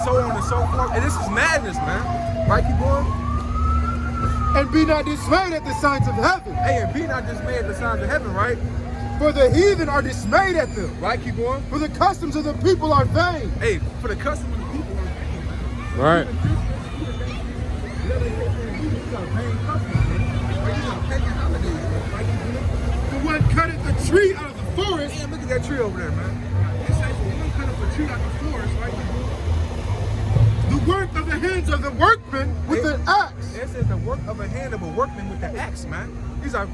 so on and so forth. And this is madness, man. Right, keep going. And be not dismayed at the signs of heaven. Hey, and be not dismayed at the signs of heaven, right? For the heathen are dismayed at them. Right, keep going. For the customs of the people are vain. Hey, for the customs of the people are vain, man. Right. The one cutteth the tree out of the forest. Damn, look at that tree over there, man. It says the one cut up a tree out of the forest, right? The work of the hands of the workman with an axe. It says the work of a hand of a workman with the axe, man.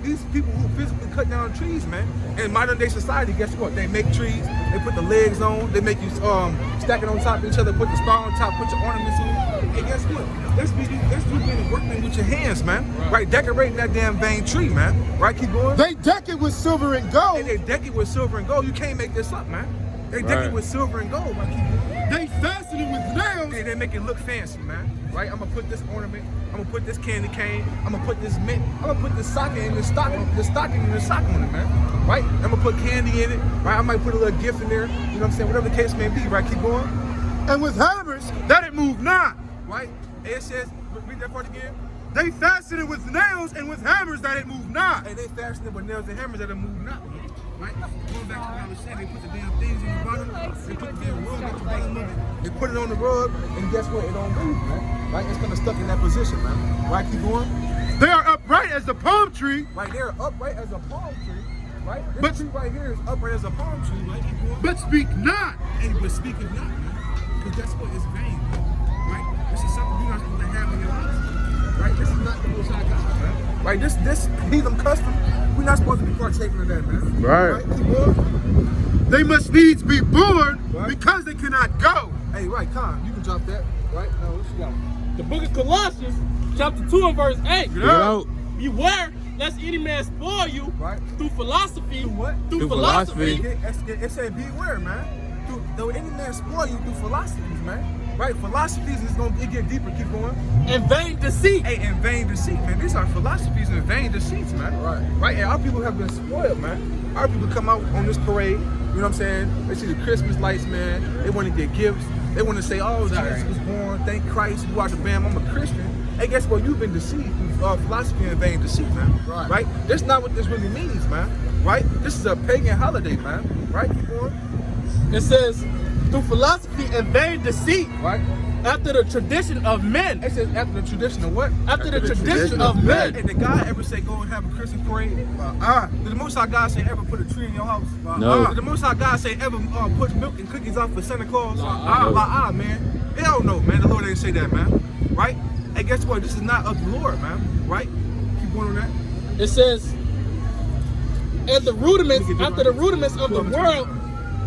These people who physically cut down trees, man. In modern day society, guess what? They make trees, they put the legs on, they make you stack it on top of each other, put the star on top, put your ornaments on. Hey, guess what? That's you being a workman with your hands, man. Right? Decorating that damn vain tree, man. Right? Keep going. They deck it with silver and gold. And they deck it with silver and gold. You can't make this up, man. They deck it with silver and gold. Right? Keep going. They fasten it with nails. Hey, they make it look fancy, man. Right? I'm gonna put this ornament. I'm gonna put this candy cane. I'm gonna put this mint. I'm gonna put this stocking in the stocking and the sock on it, man. Right? I'm gonna put candy in it. Right? I might put a little gift in there. You know what I'm saying? Whatever the case may be. Right? Keep going. And with hammers that it move not. Right? It says, read that part again. They fasten it with nails and with hammers that it move not. Hey, they fasten it with nails and hammers that it move not. Right? Going back to what I was saying, they put the damn things in the bottom. They put the damn rug at the bottom of it. They put it on the rug, and guess what? It don't move, man. Right? It's kind of stuck in that position, man. Right? Keep going. They are upright as the palm tree. Right? They're upright as a palm tree. Right? This tree right here is upright as a palm tree. Right? Keep going. But speak not. And but speak it not, man. Because that's what is vain. Right? This is something you're not supposed to have in your life. Right? This is not the Most High God, man. Right? This heathen custom, we're not supposed to be partaking of that, man. Right. Keep going. They must needs be born because they cannot go. Hey, right, Con, you can drop that. Right? Now, what you got? The book of Colossians, chapter 2 and verse 8. Get out. Beware lest any man spoil you through philosophy. Through what? Through philosophy. It said beware, man. Though any man spoil you through philosophies, man. Right? Philosophies is going to get deeper. Keep going. And vain deceit. Hey, and vain deceit, man. These are philosophies and vain deceits, man. Right. Right? And our people have been spoiled, man. Our people come out on this parade, you know what I'm saying? They see the Christmas lights, man. They want to get gifts. They want to say, oh, Jesus was born. Thank Christ. You are the bam. I'm a Christian. Hey, guess what? You've been deceived through philosophy and vain deceit, man. Right? That's not what this really means, man. Right? This is a pagan holiday, man. Right? Keep going. It says, through philosophy and vain deceit, right? After the tradition of men. It says after the tradition of what? After the tradition of men. And did God ever say go and have a Christmas parade? Did the Most High God say ever put a tree in your house? No. Did the Most High God say ever put milk and cookies out for Santa Claus? Man. Hell no, man. The Lord ain't say that, man. Right? Hey, guess what? This is not of the Lord, man. Right? Keep going on that. It says, and the rudiments, after the rudiments of the world,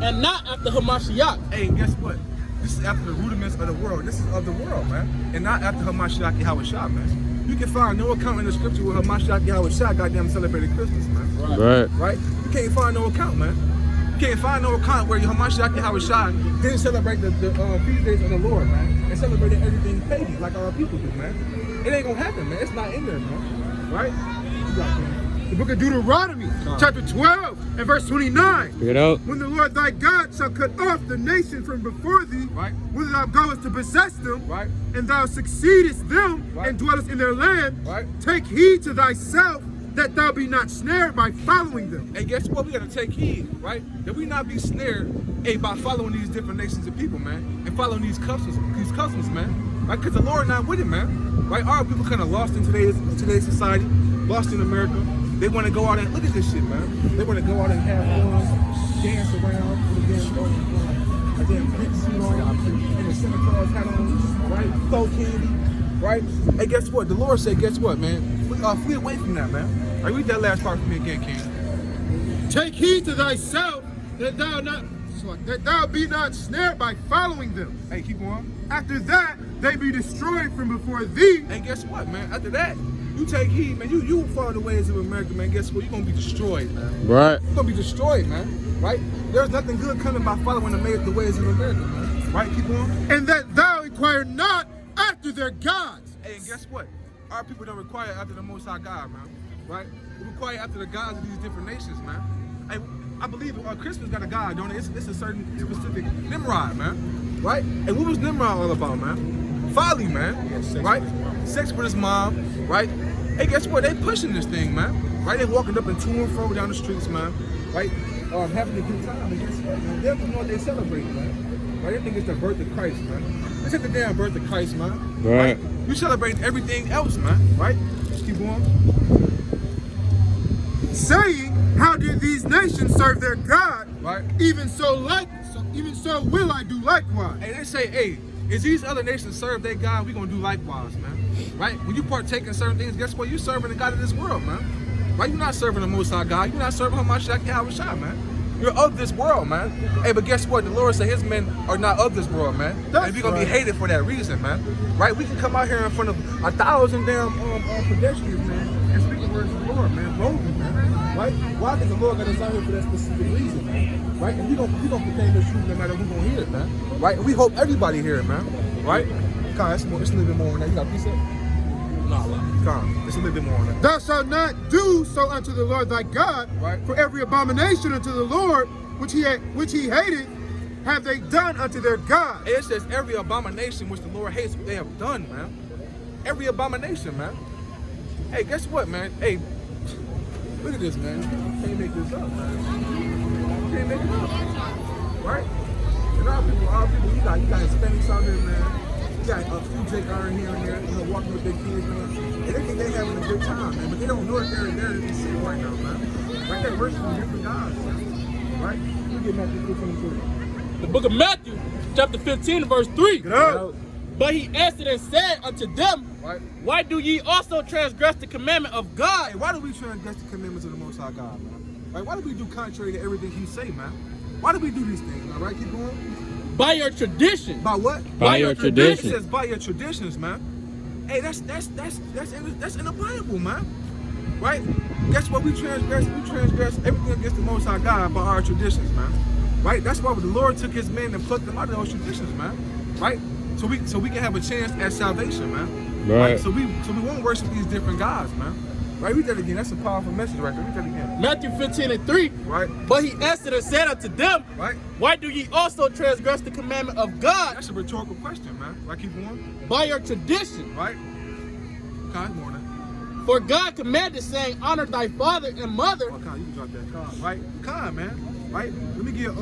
and not after Hamashiach. Hey, guess what? This is after the rudiments of the world. This is of the world, man. And not after Hamashiach Yahushua, man. You can find no account in the scripture where Hamashiach Yahushua goddamn celebrated Christmas, man. Right? You can't find no account, man. You can't find no account where Hamashiach Yahushua didn't celebrate the feast days of the Lord, man. And celebrated everything pagan like our people do, man. It ain't gonna happen, man. It's not in there, man. Right? You got, man. The book of Deuteronomy, chapter 12 and verse 29. Get out. When the Lord thy God shall cut off the nation from before thee, whither thou goest to possess them, and thou succeedest them and dwellest in their land, take heed to thyself that thou be not snared by following them. And guess what? We gotta take heed, right? That we not be snared by following these different nations of people, man, and following these customs, man. Right? Because the Lord not with it, man. Right? Our people kind of lost in today's society, lost in America. They want to go out and look at this shit, man. They want to go out and have fun, dance around, with a damn big suit on, and a Santa Claus hat on, right? Throw candy, right? Hey, guess what? The Lord said, guess what, man? Flee away from that, man. All right, read that last part for me again, King. Take heed to thyself that thou be not snared by following them. Hey, keep going. After that, they be destroyed from before thee. And guess what, man? After that, you take heed, man. You follow the ways of America, man. Guess what? You're gonna be destroyed, man. Right. You're gonna be destroyed, man. Right? There's nothing good coming by following the ways of America, man. Right? Keep going. And that thou inquire not after their gods. Hey, and guess what? Our people don't require after the Most High God, man. Right? We require after the gods of these different nations, man. Hey, I believe Christmas got a God, don't it? It's a certain specific Nimrod, man. Right? And what was Nimrod all about, man? Folly, man. Right? Sex with his mom, right? Hey, guess what? They pushing this thing, man. Right? They walking up and to and fro down the streets, man. Right? Having a good time. And guess what, man? They don't know what they celebrate, man. Right? They think it's the birth of Christ, man. It's at the damn birth of Christ, man. Right? You celebrate everything else, man. Right? Let's keep going. Saying, how did these nations serve their God? Right? Even so will I do likewise. Hey, they say, hey, as these other nations serve their God, we gonna do likewise, man. Right? When you partake in certain things, guess what? You serving the God of this world, man. Right? You're not serving the Most High God. You're not serving Hamashiach Yahweh, man. You're of this world, man. Hey, but guess what? The Lord said his men are not of this world, man. And we're gonna be hated for that reason, man. Right? We can come out here in front of 1,000 damn pedestrians, man, and speak the words of the Lord, man. Boldly, man. Right? Why? Because the Lord got us out here for that specific reason, man. Right? And we gonna proclaim the truth no matter who's gonna hear it, man. Right? And we hope everybody hear it, man. Right? Con, it's a little bit more on that. You got a piece of it? No, Con, it's a little bit more on that. Thou shalt not do so unto the Lord thy God, right? For every abomination unto the Lord which he hated, have they done unto their God. It says every abomination which the Lord hates, they have done, man. Every abomination, man. Hey, guess what, man? Hey, look at this, man. You can't make this up, man. You can't make it up, right? And our people, you got Hispanics out there, man. You got a few Jake Iron here and there, you know, walking with their kids, man. And they think they having a good time, man. But they don't know that they're in Deceit right now, man. Right? They're worshiping different gods, man. Right? You get Matthew 15:2. The book of Matthew, chapter 15, verse 3. Get out. But he answered and said unto them, right? Why do ye also transgress the commandment of God? Hey, why do we transgress the commandments of the Most High God, man? Right? Why do we do contrary to everything he say, man? Why do we do these things, man? Right? Keep going. By your tradition. By what? By your tradition. It says by your traditions, man. Hey, that's in the Bible, man. Right? Guess what? We transgress everything against the Most High God by our traditions, man. Right? That's why the Lord took his men and plucked them out of those traditions, man. Right? So we can have a chance at salvation, man. Right. So we won't worship these different gods, man. Right? Read that again. That's a powerful message right there. Read that again. Matthew 15:3. Right. But he answered and said unto them, right? Why do ye also transgress the commandment of God? That's a rhetorical question, man. Right? Keep going. By your tradition. Right. God, morning. For God commanded, saying, Honor thy father and mother. Oh, Con, you can drop that. Con, right? Con, man. Right? Let me get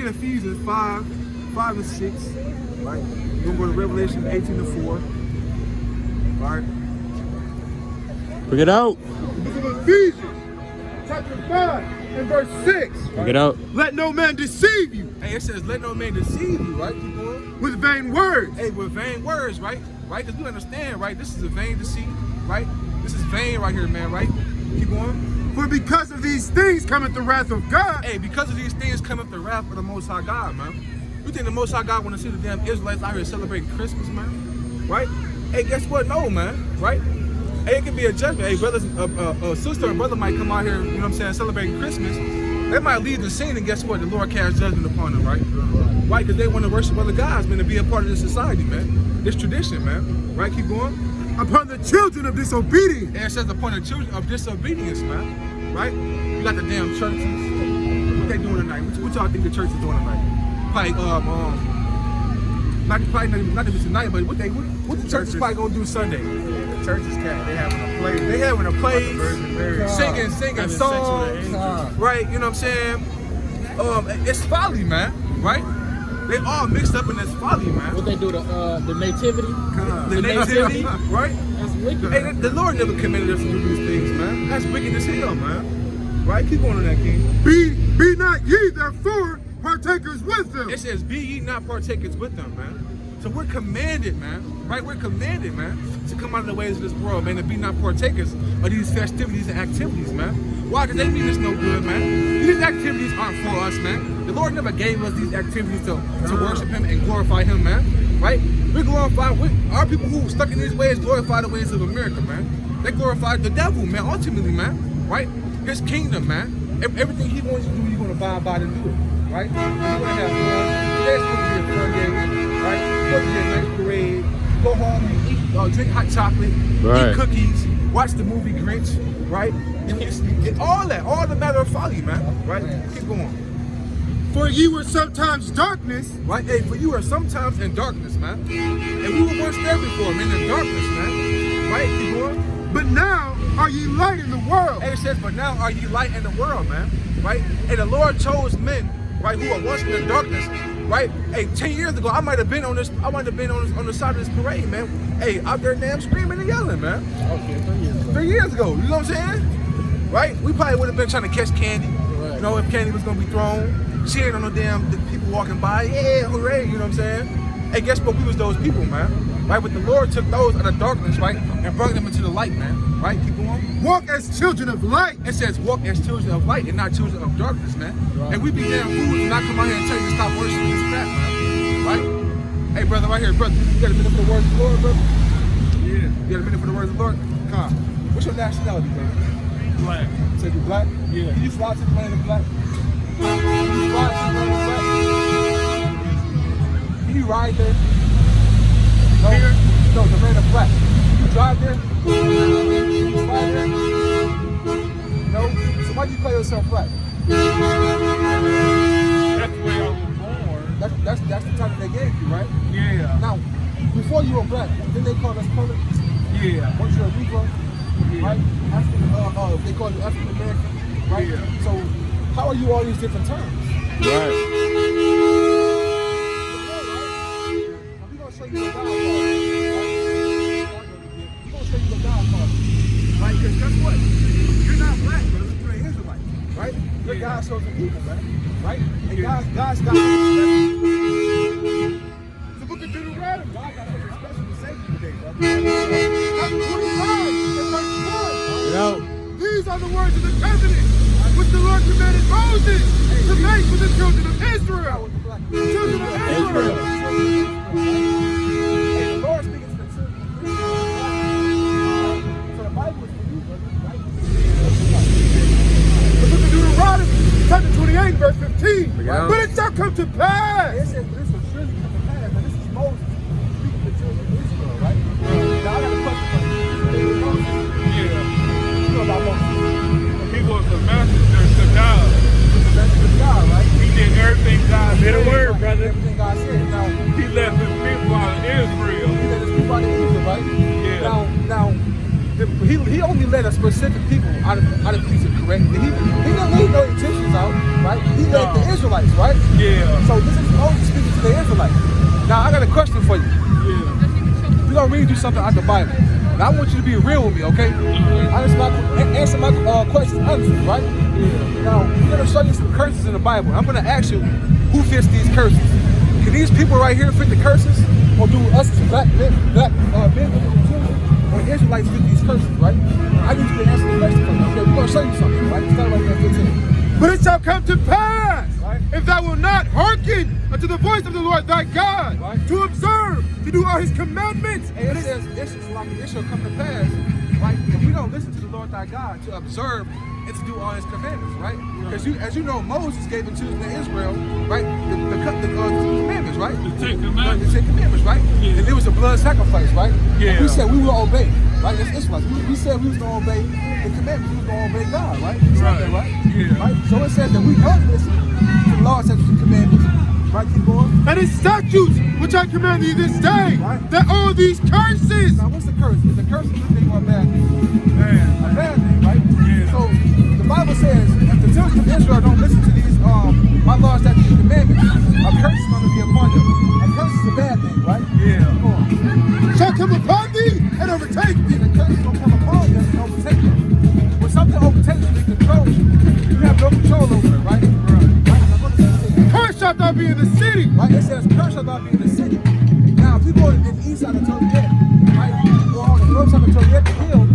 Ephesians 5 and 6. Right? We're gonna go to Revelation 18:4. Right? Bring it out. The book of Ephesians, chapter 5 and verse 6. Bring it out. Let no man deceive you. Hey, it says, let no man deceive you, right? Keep going. With vain words. Hey, with vain words, right? Right? Because we understand, right? This is a vain deceit, right? This is vain right here, man, right? Keep going. For because of these things cometh the wrath of God. Hey, because of these things cometh the wrath of the Most High God, man. You think the Most High God want to see the damn Israelites out here celebrating Christmas, man? Right? Hey, guess what? No, man. Right? Hey, it can be a judgment. Hey, brothers, a sister or brother might come out here, you know what I'm saying, celebrating Christmas. They might leave the scene, and guess what? The Lord casts judgment upon them, right? Right? Because they want to worship other gods, man, to be a part of this society, man. This tradition, man. Right? Keep going. Upon the children of disobedience. And it says upon the children of disobedience, man. Right? You got the damn churches. What they doing tonight? What y'all think the church is doing tonight? Probably, not even tonight, but what the church is probably gonna do Sunday? The church is they having a play. They having a play, singing songs, right? You know what I'm saying? It's folly, man, right? They all mixed up in this folly, man. What they do, the nativity? The nativity, right? That's wicked. Hey, the Lord never commanded us to do these things, man. That's wicked as hell, man. Right? Keep going on that, King. Be not ye therefore partakers with them. It says, be ye not partakers with them, man. So we're commanded, man. Right? We're commanded, man, to come out of the ways of this world, man, and be not partakers of these festivities and activities, man. Why? Because they mean us no good, man. These activities aren't for us, man. The Lord never gave us these activities to worship him and glorify him, man. Right? We glorify, our people who stuck in these ways glorify the ways of America, man. They glorify the devil, man, ultimately, man. Right? His kingdom, man. Everything he wants you to do, you're going to abide by to do it. Right? And you're going to have fun. Today's supposed to be a fun day. Right? Supposed to be a nice parade. Go home and eat, drink hot chocolate, eat cookies, watch the movie Grinch, right? All the matter of folly, man, right? Keep going. For ye were sometimes darkness. Right? Hey, for you are sometimes in darkness, man. And we were once there before, man, in darkness, man. Right? Keep going. But now are ye light in the world. And it says, but now are ye light in the world, man. Right? And the Lord chose men, right, who are once in darkness. Right? Hey, 10 years ago, I might have been on the side of this parade, man. Hey, out there damn screaming and yelling, man. Okay, 3 years ago. 3 years ago, you know what I'm saying? Right? We probably would have been trying to catch candy. Right. You know, if candy was gonna be thrown, cheering on the people walking by, yeah, hooray, you know what I'm saying? Hey, guess what? We was those people, man. Right? But the Lord took those out of darkness, right, and brought them into the light, man. Right? Keep going. Walk as children of light. It says walk as children of light and not children of darkness, man. Right. And we be damn fools and not come out here and tell you to stop worshiping this crap, man. Right? Hey, brother, right here, brother. You got a minute for the words of the Lord, brother? Yeah. You got a minute for the words of the Lord? Come on. What's your nationality, brother? Black. Say you black? Yeah. Can you fly to the land of black? Can you fly to the land of black? Can you ride there? No. Here? No, the land of black. Can you drive there? Can you fly there? No? So why do you call yourself black? That's the way I was born. That's the title they gave you, right? Yeah. Now, before you were black, then they called us colored. Yeah. Once you're a Negro, Yeah. right? They call you African American, right? Yeah. So how are you all these different terms? Right. Now, we're gonna show you what God calls you, right? We're gonna show you what God calls you, right? Because guess what? You're not black, but you're an Israelite, right? You're God's chosen people, man, right? And God's got something The book of Deuteronomy. God got something special to say to you today, brother. Chapter 25 and verse 1. Get out. These are the words of the covenant which the Lord commanded Moses to make with the children of Israel. Children of Israel. Hey, the Lord speaking to the children of Israel. So the Bible is for you, brother, right? The book of Deuteronomy, chapter 28, verse 15. Yeah. But it shall come to pass. It says this will surely come to pass. Now, this is Moses speaking to the children of Israel, right? Now, I got a question for you. You know Moses? Yeah. You know about Moses? He was the messenger to God. That's the God, right? He did everything God Bit of said. word, brother. Everything God said. Now, He left his people out of Israel. he let us people out of Israel, right? Yeah. Now, he only let a specific people out of Egypt, correct? And he didn't leave no Egyptians out, right? He let the Israelites, right? Yeah. So this is Moses speaking to the Israelites. Now, I got a question for you. Yeah. We're going to read you something out the Bible. Now, I want you to be real with me, okay? Answer my questions honestly, right? Yeah. Now, we're going to show you some curses in the Bible. I'm going to ask you, who fits these curses? Can these people right here fit the curses? Or do us as black men, women, and children, or Israelites fit these curses, right? I need you to answer the question for me, okay? We're going to show you something, right? Start right here at 15. But it shall come to pass, Right. if thou wilt not hearken unto the voice of the Lord thy God, Right. to observe, to do all his commandments. And it says, this shall come to pass, right? If we don't listen to the Lord thy God to observe and to do all his commandments, right? Because as you know, Moses gave it to Israel, right? The commandments, right? The Ten The Commandments. Ten Commandments, right? Yeah. And there was a blood sacrifice, right? Yeah. And we said we will obey, right? As Israelites, we said we was going to obey the commandments. We was going to obey God, right? We said that, right? Yeah. Right? So it says that we don't listen to the law, statutes, and commandments. Right? Keep going. And his statutes, which I command thee this day, Right. that all these curses. Now, what's the curse? Is the curse a good thing or a bad thing? Man. A bad thing, right? Yeah. So the Bible says if the children of Israel don't listen to these my laws, statutes, and commandments, a curse is going to be upon them. A curse is a bad thing, right? Yeah. Come on. Shall come upon thee and overtake thee. The curse is going to come upon them and overtake them. When something overtakes you, it controls you. You have no control over it, right? Right. Now go to 16. Cursed shalt thou be in the city. Right? It says, curse shall not be in the city. Now, if you go to the east side of Joliet, right? Or on the north side of Joliet, the hill,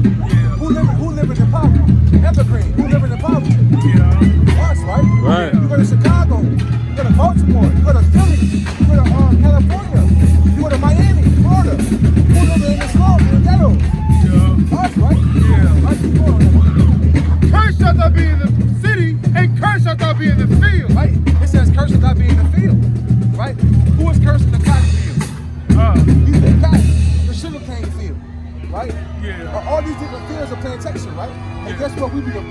who live in poverty? Evergreen, who live in poverty? Yeah. Us, right? Right. You go to Chicago, you go to Baltimore, you go to Philly, you go to California, you go to Miami, Florida. Who live in the slums, in the ghettos? Yeah. Us, right? Yeah. Right, keep going. Cursed shalt thou be in the city, and cursed shalt thou be in the field. Right? It says, curse shall not be in the field. Right? Who is cursing the cotton field? You the cotton, the sugarcane field. Right? Yeah. All these different fields of what? We be the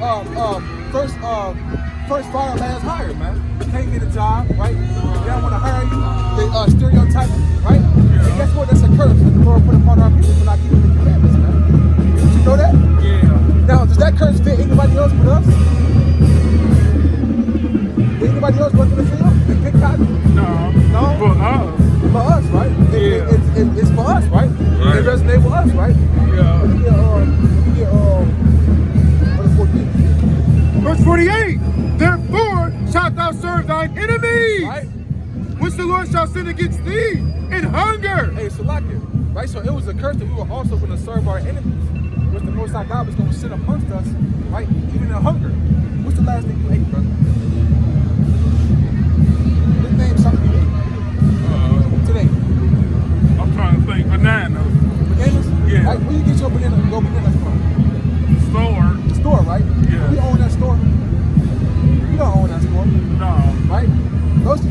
first fire last hire, man. Can't get a job, right? They don't want to hire you. They stereotype you, right? And guess what? That's a curse that the Lord put upon our people for not keeping the commandments, man. Did you know that? Yeah. Now, does that curse fit anybody else but us? Did anybody else go to the field and pick cotton? No. No? For us, right? It's for us, right? It resonates with us, right? Yeah. Let me get verse 48. Verse 48. Therefore shalt thou serve thine enemies, Right? which the Lord shall send against thee in hunger. Hey, Salakia, right? So it was a curse that we were also going to serve our enemies, which the Most High God was going to send amongst us, right? Even in hunger. What's the last thing you ate, brother? Let's name something you ate today. I'm trying to think. Bananas. Bananas? Yeah. Right? Where you get your bananas from? Store. The store, right? Yeah. We own that store. You don't own that store, No. right?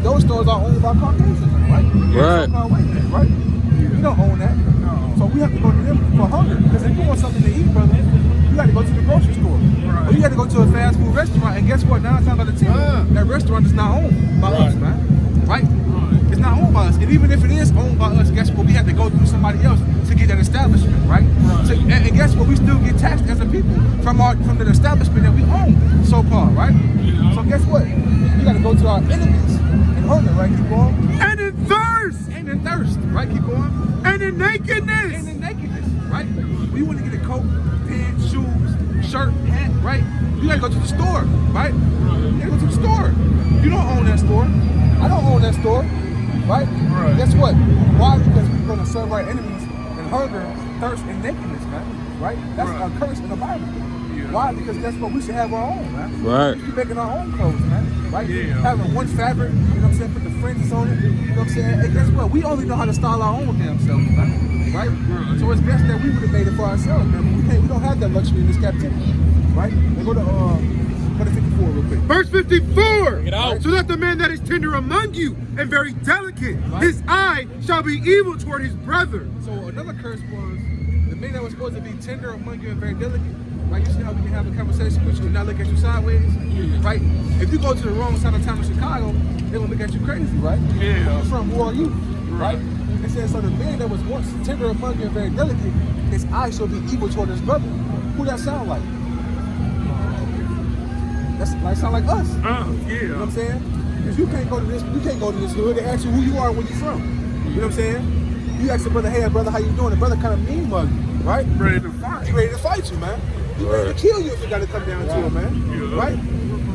Those stores are owned by Caucasians, right? Right. So-called white men, right? You don't own that. No. So we have to go to them for hunger. Because if you want something to eat, brother, you got to go to the grocery store. Right. Or you got to go to a fast food restaurant. And guess what? 9 times out of 10, that restaurant is not owned by us, man. Right? It's not owned by us. And even if it is owned by us, guess what? We have to go through somebody else to get that establishment, right? So, and guess what? We still get taxed as a people from the establishment that we own, so-called, right? So guess what? You got to go to our enemies in hunger, right? Keep going. And in thirst. And in thirst, right? Keep going. And in nakedness. And in nakedness, right? We want to get a coat, pants, shoes, shirt, hat, right? You gotta go to the store, right? You gotta go to the store. You don't own that store. I don't own that store, right? Guess what? Why? Because we're gonna serve our enemies in hunger, thirst, and nakedness, man. Right? That's a curse in the Bible. Why? Because guess what? We should have our own, man. Right. We should be making our own clothes, man. Right? Yeah. Having one fabric, you know what I'm saying? Put the fringes on it. You know what I'm saying? Hey, guess what? We only know how to style our own damn selves, man. Right? So it's best that we would have made it for ourselves, man. We don't have that luxury in this captivity. Right? They go to 54 real quick. Verse 54. Get out. So that the man that is tender among you and very delicate, Right. his eye shall be evil toward his brother. So another curse was the man that was supposed to be tender among you and very delicate. Right? You see how we can have a conversation with you and not look at you sideways? Right? If you go to the wrong side of town in Chicago, they're gonna look at you crazy, right? Yeah. Where you from? Who are you? Right? It says, so the man that was once tender among you and very delicate, his eye shall be evil toward his brother. Who that sound like? That's like sound like us. You know what I'm saying? Because you can't go to this hood. They ask you who you are and where you from. You know what I'm saying? You ask the brother, hey brother, how you doing? The brother kind of mean mug you, right? Ready to fight. He ready to fight you, man. He ready to kill you if you got to come down to him, man. Yeah. Right?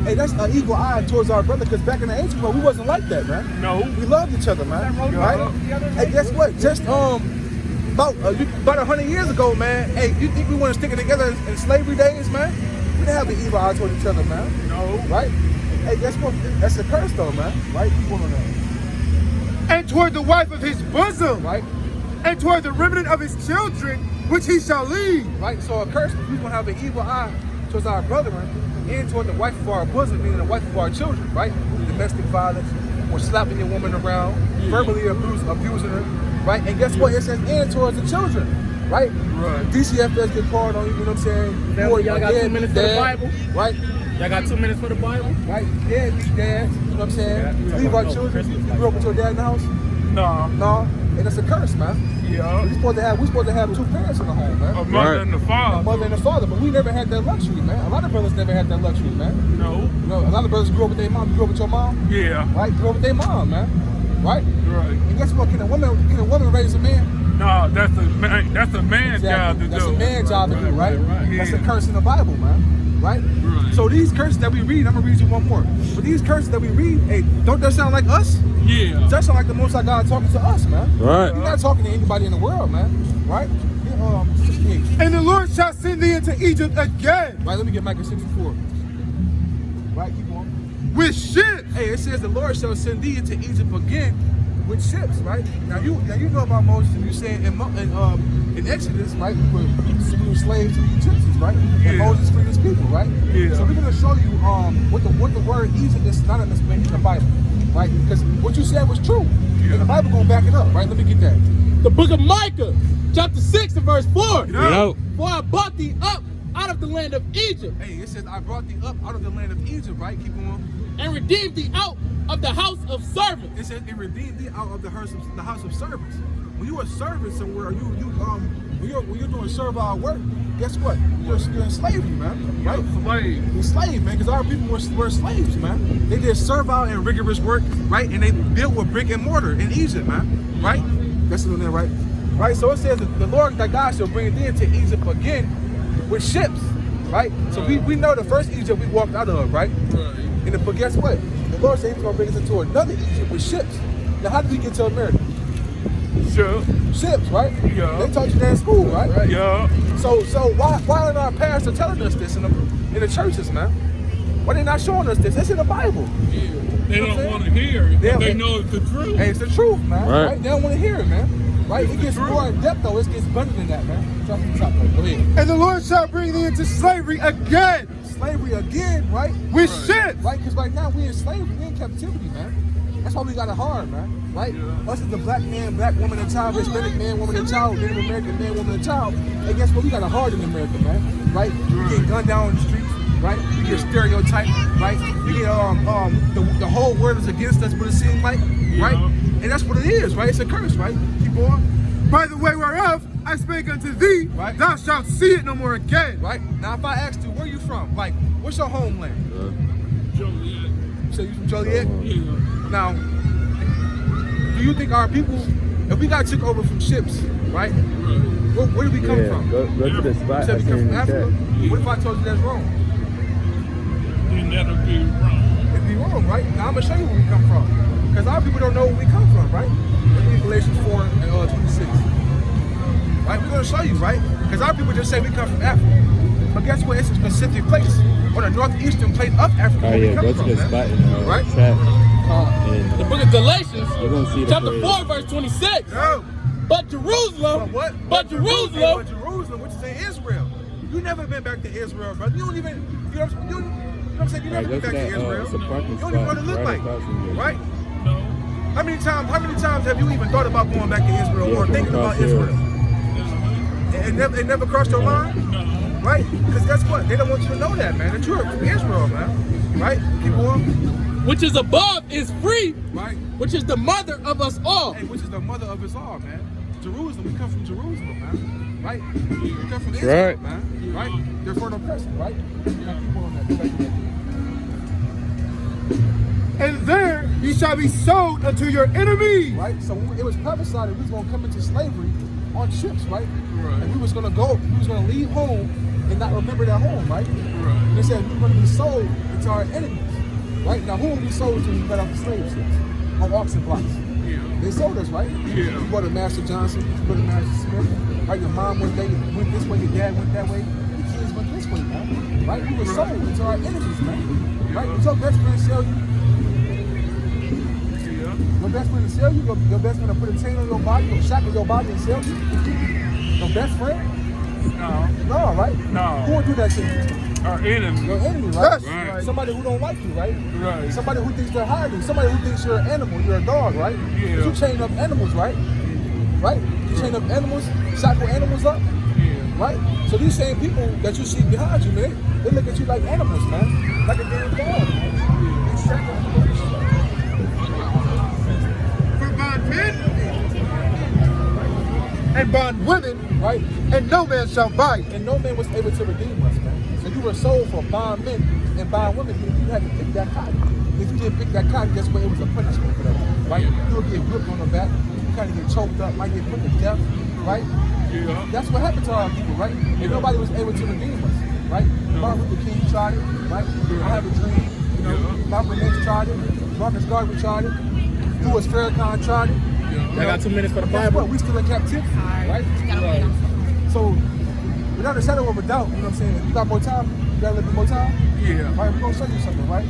Hey, that's an evil eye towards our brother, because back in the ancient world, we wasn't like that, man. No. We loved each other, man. Right? Hey, guess what? Just about 100 years ago, man. Hey, you think we want to stick it together in slavery days, man? We didn't have the evil eye towards each other, man. No. Right? Hey, guess what? That's a curse, though, man. Right? Keep on that. And toward the wife of his bosom. Right? And toward the remnant of his children, which he shall leave. Right? So a curse, we're gonna have an evil eye towards our brethren and toward the wife of our bosom, meaning the wife of our children, right? Domestic violence, or slapping your woman around, verbally abusing her, right? And guess what? It says and towards the children, right? DCFS get called on you, you know what I'm saying? Family, y'all got 2 minutes for the Bible? Right? Y'all got 2 minutes for the Bible? Right? Deadbeat dads, you know what I'm saying? Leave our children. You grew up with your dad in the house? No. No. And it's a curse, man. Yeah. We're supposed to have 2 parents in the home, man. A mother and a A father. mother and a father, but we never had that luxury, man. A lot of brothers never had that luxury, man. No. You know, a lot of brothers grew up with their mom. You grew up with your mom, Yeah. right? Grew up with their mom, man, right? Right. And guess what? Can a woman raise a man? No, that's a man's job to do. That's a man's job to do, right? right. That's a Yeah. curse in the Bible, man, right? So these curses that we read, I'm gonna read you one more. But these curses that we read, hey, don't that sound like us? Yeah. That sound like the Most High God talking to us, man. Right. He's not talking to anybody in the world, man, right? 68. And the Lord shall send thee into Egypt again Right, let me get Micah 64. Right, keep on. with ships. Hey, it says the Lord shall send thee into Egypt again with ships, right? Now you know about Moses, and you saying in Exodus, right? We were slaves to the Egyptians, right? Yeah. And Moses freed his people, right? Yeah. So we're gonna show you what the word Egypt is synonymous with in the Bible, right? Because what you said was true, and the Bible gonna back it up, right? Let me get that. The book of Micah, chapter 6 and verse 4. Get out. For I brought thee up out of the land of Egypt. Hey, it says, I brought thee up out of the land of Egypt, right? Keep on. And redeemed thee out of the house of servants. It says, it redeemed thee out of the house of servants. When you are serving somewhere, when you're doing servile work, guess what? You're in slavery, man. Right? You're slave, man, because our people were slaves, man. They did servile and rigorous work, right? And they built with brick and mortar in Egypt, man. Right? That's what they're right. Right? So it says that the Lord thy God shall bring thee into Egypt again with ships. Right? So we know the first Egypt we walked out of, right? But guess what? The Lord said he's gonna bring us into another Egypt with ships. Now how did we get to America? Ships, right? Yeah. They taught you that in school, right? Yeah. So why aren't our pastors telling us this in the churches, man? Why they not showing us this? It's in the Bible. Yeah. They don't want to hear it, but they know it's the truth. Hey, it's the truth, man. Right. They don't want to hear it, man. Right? It gets more in depth though. It gets better than that, man. Drop the top, go ahead. And the Lord shall bring thee into slavery again. Slavery again, right? With ships. Right? Because right now we in slavery, we in captivity, man. That's why we got it hard, man. Right? Us as the black man, black woman, and child, Hispanic man, woman, and child, Native American man, woman, and child. And guess what? We got it hard in America, man. Right? We get gunned down on the streets. Right? We get stereotyped. Right? We get the whole world is against us, but it seems like, right? And that's what it is, right? It's a curse, right? Keep on. By the way whereof I spake unto thee, right, thou shalt see it no more again. Right? Now, if I asked you, where you from? Like, what's your homeland? Joliet. So you from Joliet? Yeah. Now, do you think our people, if we got took over from ships, right? Where did we come from? Go to the spot. You said we come from Africa? What if I told you that's wrong? Then that'll be wrong. It'd be wrong, right? Now I'm gonna show you where we come from. Because our people don't know where we come from, right? Read Galatians 4 and 26. Right? We're gonna show you, right? Because our people just say we come from Africa. But guess what? It's a specific place on the northeastern plate of Africa. Oh yeah, go to the spot in right? chat. The book of Galatians, chapter 4, verse 26. No. But Jerusalem, But Jerusalem, which is in Israel. You never been back to Israel, brother. You don't even, you know what I'm saying? You never been back to Israel. You don't even know what it look like, right? No. How many times have you even thought about going back to Israel or thinking about Israel? It never crossed your mind? No. Right? Because guess what? They don't want you to know that, man. That you're from Israel, man. Right? Keep on. which is above is free, right? Which is the mother of us all. Hey, which is the mother of us all, man. Jerusalem, we come from Jerusalem, man. Right? We come from Israel, right, man. Right? Therefore, no person, right? Now keep on that. And there ye shall be sold unto your enemies. Right? So it was prophesied that we was going to come into slavery on ships, right? Right. And we was going to leave home and not remember that home, right? Right. And they said we were going to be sold into our enemies. Right? Now who will be sold to? We got off the slave ships on auction blocks. Yeah. They sold us, right? Yeah. You bought a Master Johnson, you bought a Master Smith. Right? Your mom went this way, your dad went that way, your kids went this way, man. Right? We were sold into our enemies, man. Right? Did your best friend sell you? Your best friend to sell you? Your best friend to put a chain on your body, or shackle your body and sell you? Your best friend? No. No, right? No. Who would do that to you? Our enemy. Your enemy, right? Right. Somebody who don't like you, right? Right. Somebody who thinks they're hiding. Somebody who thinks you're an animal, you're a dog, right? Yeah. You chain up animals, right? Right? You chain up animals, shackle animals up, Yeah. right? So these same people that you see behind you, man, they look at you like animals, man. Like a damn dog, man. They shackle you. For bondmen and bondwomen, right? And no man shall buy it. And no man was able to redeem us, man. So you were sold for bondmen and bondwomen. You had to pick that cotton. If you didn't pick that cotton, guess what? It was a punishment for that, right? You would get whipped on the back. You kind of get choked up, might get put to death, right? Yeah. That's what happened to our people, right? And nobody was able to redeem us, right? Martin Luther King tried it, right? I Have a Dream, you know. Malcolm X tried it. Marcus Garvey tried it. Louis Farrakhan tried it. I got 2 minutes for the Guess Bible. what? We still in captivity, right? So, without a shadow of a doubt, you know what I'm saying? If you got more time, you got a little bit more time. Yeah. Right, we're gonna show you something, right?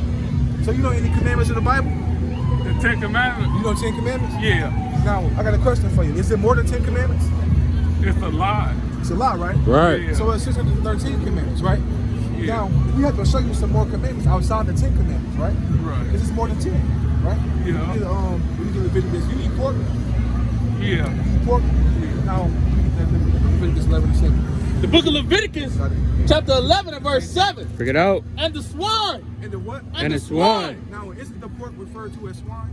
So you know any commandments in the Bible? The Ten Commandments. You know 10 commandments? Yeah. Now, I got a question for you. Is it more than 10 commandments? It's a lie. It's a lot, right? Right. Yeah. So it's 613 commandments, right? Yeah. Now, we have to show you some more commandments outside the 10 commandments, right? Right. Because it's more than 10, right? Yeah. We do Leviticus. You eat pork? Yeah. You eat pork? Now, Leviticus 11 and 7. The book of Leviticus, chapter 11 and verse 7. Bring it out. And the swine. And the what? And the swine. Now, isn't the pork referred to as swine?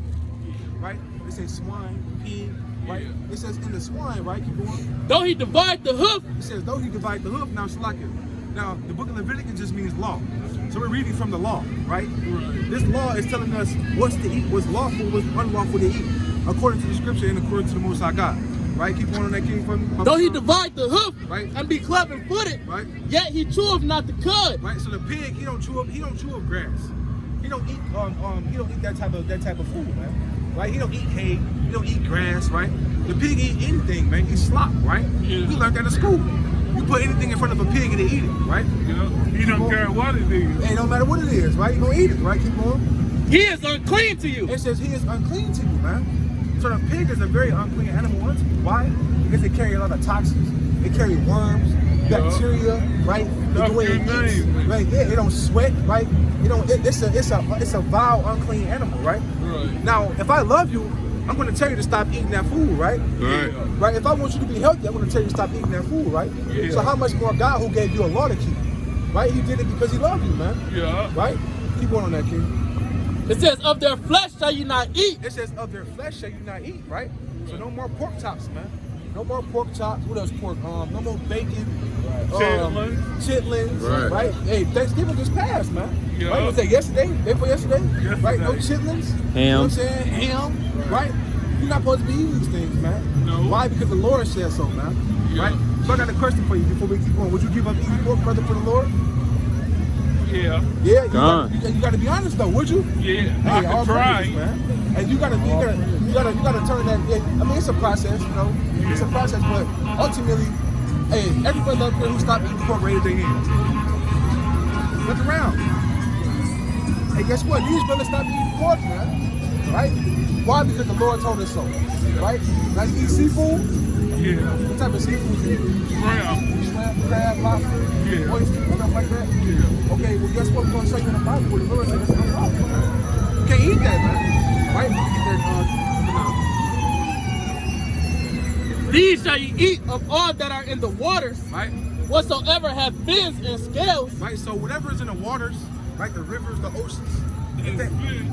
Right? It says swine, pig, right? It says in the swine, right? Keep going. Though he divide the hoof. It says, though he divide the hoof, now Salakia. Now, the book of Leviticus just means law. So we're reading from the law, right? This law is telling us what's to eat, what's lawful, what's unlawful to eat, according to the scripture and according to the Most High God. Right? Keep going on that, king, for me. Though he divide the hoof, right, and be cleven-footed, right, yet he cheweth not the cud. Right? So the pig, he don't chew up grass. He don't eat that type of food, man. Right? He don't eat hay, he don't eat grass, right? The pig eat anything, man. He slop, right? Yeah. We learned that in school. You put anything in front of a pig and they eat it, right? Yeah. He don't care what it is. It don't matter what it is, right? You gonna eat it, right? Keep going. He is unclean to you. It says he is unclean to you, man. So the pig is a very unclean animal unto you. Why? Because it carry a lot of toxins. It carry worms, bacteria, right? The way it eats, right? Yeah, it don't sweat, right? You know, it's a vile, unclean animal, right? Right. Now, if I love you, I'm going to tell you to stop eating that food, right? Right. Right. If I want you to be healthy, I'm going to tell you to stop eating that food, right? Yeah. So how much more God, who gave you a law to keep, right? He did it because he loved you, man. Yeah. Right? Keep going on that, King. It says, of their flesh shall you not eat. It says, of their flesh shall you not eat, right? So no more pork chops, man. No more pork chops. What else? Pork. No more bacon. Chitlins. Right. Hey, Thanksgiving just passed, man. Yeah. Right? Was that yesterday? Day before yesterday? Right? No chitlins. Ham. You know what I'm saying? Ham. Right? You're not supposed to be eating these things, man. No. Why? Because the Lord said so, man. Yeah. Right? So I got a question for you before we keep going. Would you give up eating pork, brother, for the Lord? Yeah. Yeah. You got to be honest though, would you? Yeah. Hey, I all can try. praises, man. And you gotta turn that. I mean, it's a process, you know. It's a process, but ultimately, hey, everybody up here who stopped eating pork, raise their hands. Look around. Hey, guess what? These brothers stopped eating pork, man. Right? Why? Because the Lord told us so. Right? Like eat seafood. Yeah. What type of seafood you eat? Shrimp. Shrimp, crab, lobster, oyster, stuff like that. Yeah. Okay, well, guess what? We're gonna show you in the Bible where the Lord said it's unlawful. You can't eat that, man. Right? These shall you eat of all that are in the waters, Right? whatsoever have fins and scales. Right? So whatever is in the waters, right? The rivers, the oceans, And that, fish.